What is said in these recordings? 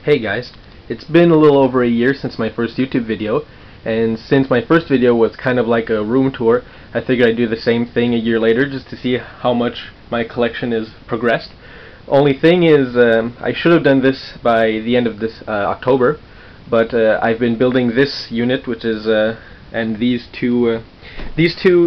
Hey guys, it's been a little over a year since my first YouTube video, and since my first video was kind of like a room tour, I figured I'd do the same thing a year later just to see how much my collection has progressed. Only thing is, I should have done this by the end of this October, but I've been building this unit, which is and these two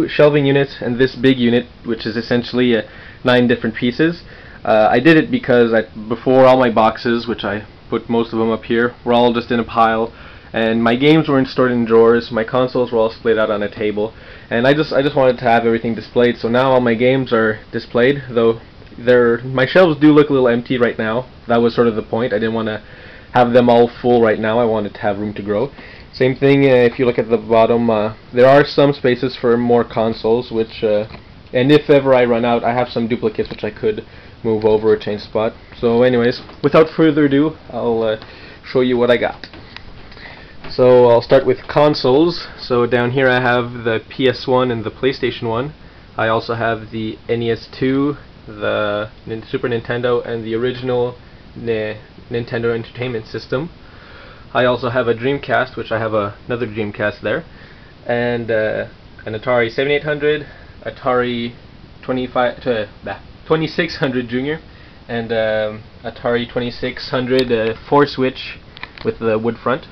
shelving units and this big unit, which is essentially 9 different pieces. I did it because before all my boxes, which I put most of them up here, were all just in a pile, and my games weren't stored in drawers. My consoles were all splayed out on a table, and I just wanted to have everything displayed. So now all my games are displayed, though my shelves do look a little empty right now. That was sort of the point. I didn't want to have them all full right now. I wanted to have room to grow. Same thing if you look at the bottom. There are some spaces for more consoles, which and if ever I run out, I have some duplicates which I could move over or change spot. So anyways, without further ado, I'll show you what I got. So I'll start with consoles. So down here I have the PS1 and the PlayStation 1. I also have the NES2, the Super Nintendo, and the original Nintendo Entertainment System. I also have a Dreamcast, which I have another Dreamcast there, and an Atari 7800, Atari 2600 Junior, and Atari 2600 4-switch with the wood front.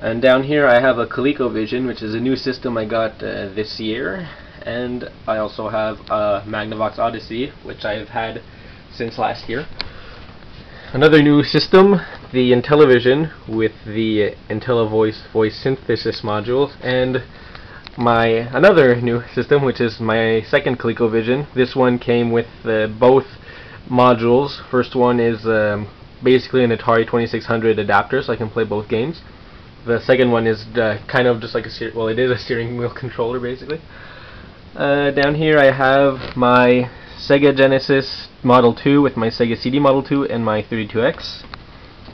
And down here I have a ColecoVision, which is a new system I got this year, and I also have a Magnavox Odyssey, which I've had since last year. Another new system, the Intellivision with the IntelliVoice voice synthesis modules, and another new system, which is my second ColecoVision. This one came with both modules. First one is basically an Atari 2600 adapter, so I can play both games. The second one is kind of just like it is a steering wheel controller basically. Down here I have my Sega Genesis Model 2 with my Sega CD Model 2 and my 32X.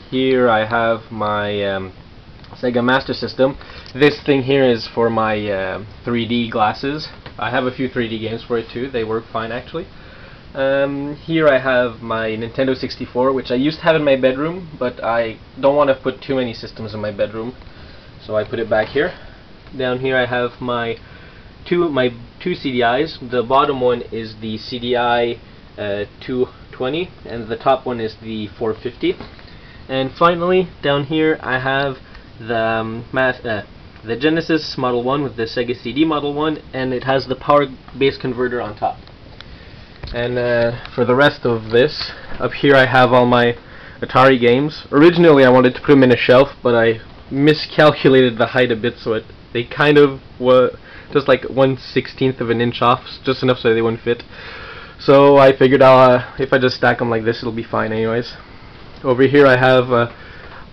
Here I have my Sega Master System. This thing here is for my 3D glasses. I have a few 3D games for it too. They work fine actually. Here I have my Nintendo 64, which I used to have in my bedroom, but I don't want to put too many systems in my bedroom, so I put it back here. Down here I have my two CDIs. The bottom one is the CDI 220, and the top one is the 450. And finally, down here I have the Genesis Model 1 with the Sega CD Model 1, and it has the power base converter on top. And for the rest of this, up here I have all my Atari games. Originally I wanted to put them in a shelf, but I miscalculated the height a bit, so they kind of were just like 1/16 of an inch off, just enough so they wouldn't fit. So I figured if I just stack them like this, it'll be fine anyways. Over here I have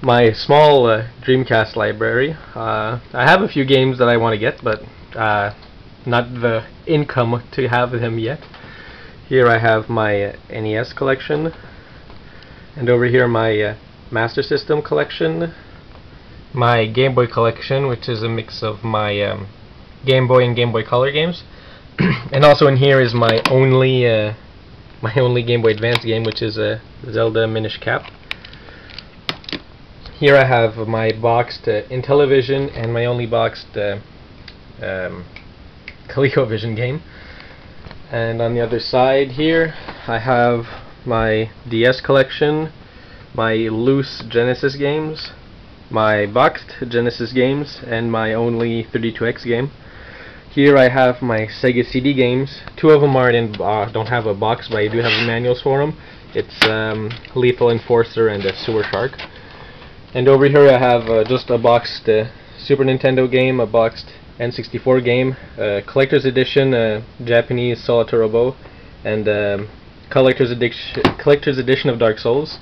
my small Dreamcast library. I have a few games that I want to get, but not the income to have them yet. Here I have my NES collection, and over here my Master System collection, my Game Boy collection, which is a mix of my Game Boy and Game Boy Color games, and also in here is my only Game Boy Advance game, which is Zelda Minish Cap. Here I have my boxed Intellivision and my only boxed ColecoVision game. And on the other side here I have my DS collection, my loose Genesis games, my boxed Genesis games, and my only 32X game. Here I have my Sega CD games. 2 of them don't have a box, but I do have manuals for them. It's Lethal Enforcer and Sewer Shark. And over here I have just a boxed Super Nintendo game, a boxed N64 game, collector's edition Japanese Solitaire Robo, and collector's edition of Dark Souls.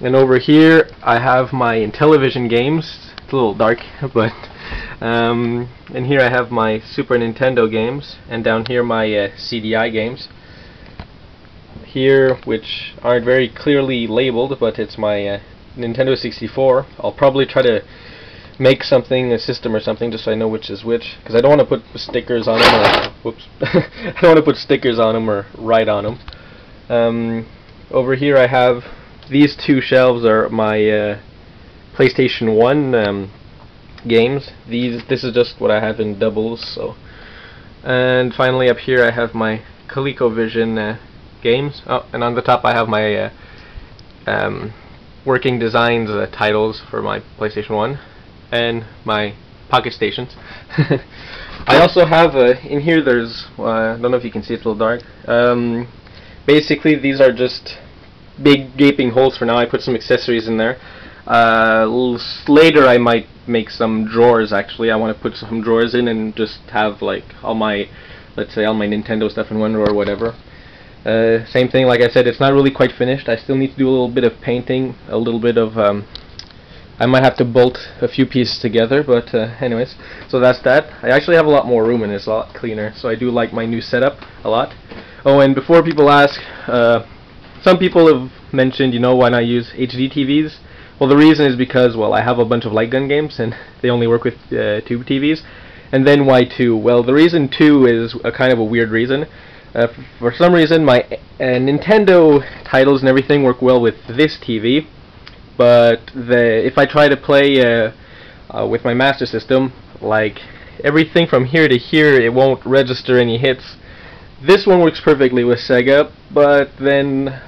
And over here I have my Intellivision games. It's a little dark, but and here I have my Super Nintendo games, and down here my CDI games. Here, which aren't very clearly labeled, but it's my Nintendo 64. I'll probably try to make something, a system or something, just so I know which is which, because I don't want to put stickers on them, or, whoops, I don't want to put stickers on them or write on them. Over here I have these two shelves are my PlayStation 1 games. This is just what I have in doubles. So, and finally up here I have my ColecoVision games. Oh, and on the top I have my Working Designs titles for my PlayStation 1 and my Pocket Stations. I also have in here. There's I don't know if you can see, it's a little dark. Basically, these are just big gaping holes for now. I put some accessories in there. Later I might make some drawers. Actually, I want to put some drawers in and just have like all my, let's say, all my Nintendo stuff in one drawer or whatever. Same thing, like I said, it's not really quite finished. I still need to do a little bit of painting, a little bit of I might have to bolt a few pieces together, but anyways, so that's that. I actually have a lot more room and it's a lot cleaner, so I do like my new setup a lot. Oh, and before people ask, some people have mentioned, you know, why not use HD TVs? Well, the reason is because, well, I have a bunch of light gun games and they only work with tube TVs. And then why 2? Well, the reason 2 is a kind of a weird reason. For some reason, my Nintendo titles and everything work well with this TV, but if I try to play with my Master System, like everything from here to here, it won't register any hits. This one works perfectly with Sega, but then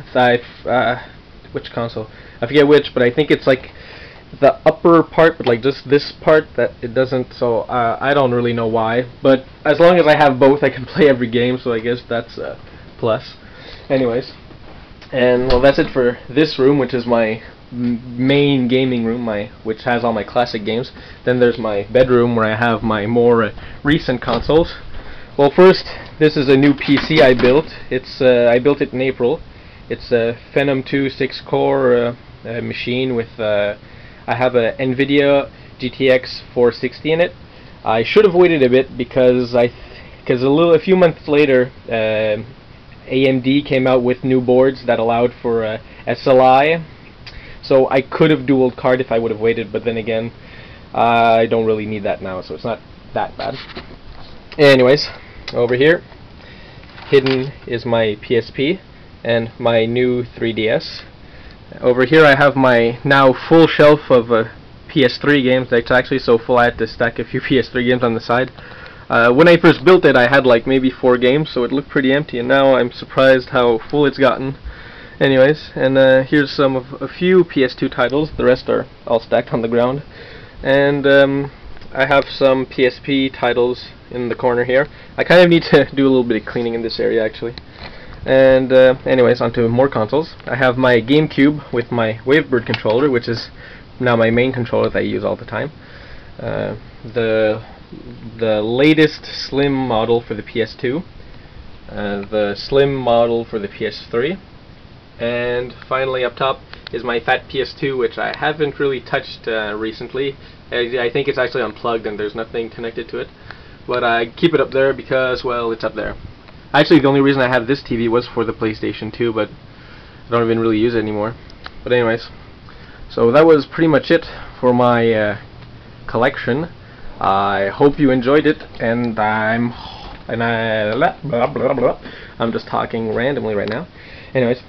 which console? I forget which, but I think it's like the upper part, but like just this part that it doesn't. So I don't really know why, but as long as I have both, I can play every game. So I guess that's a plus. Anyways, and well, that's it for this room, which is my main gaming room, which has all my classic games. Then there's my bedroom where I have my more recent consoles. Well, first, this is a new PC I built. I built it in April. It's a Phenom 2 6-core machine with I have a NVIDIA GTX 460 in it. I should have waited a bit because a few months later AMD came out with new boards that allowed for SLI. So I could have dual card if I would have waited, but then again, I don't really need that now, so it's not that bad. Anyways, over here, hidden is my PSP and my new 3DS. Over here I have my now full shelf of PS3 games. It's actually so full I had to stack a few PS3 games on the side. When I first built it, I had like maybe 4 games, so it looked pretty empty, and now I'm surprised how full it's gotten. Anyways, and here's a few PS2 titles. The rest are all stacked on the ground. And I have some PSP titles in the corner here. I kind of need to do a little bit of cleaning in this area, actually. And anyways, onto more consoles. I have my GameCube with my Wavebird controller, which is now my main controller that I use all the time. The latest slim model for the PS2, the slim model for the PS3, and finally up top is my fat PS2, which I haven't really touched recently. I think it's actually unplugged and there's nothing connected to it, but I keep it up there because, well, it's up there. Actually, the only reason I have this TV was for the PlayStation 2, but I don't even really use it anymore. But anyways, so that was pretty much it for my collection. I hope you enjoyed it, and I'm just talking randomly right now. Anyways,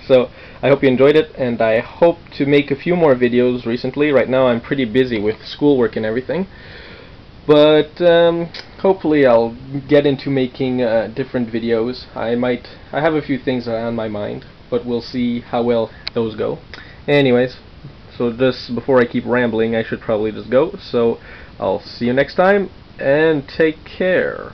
so I hope you enjoyed it, and I hope to make a few more videos recently. Right now I'm pretty busy with schoolwork and everything, but hopefully I'll get into making different videos. I have a few things on my mind, but we'll see how well those go. Anyways, so just before I keep rambling, I should probably just go. So I'll see you next time, and take care.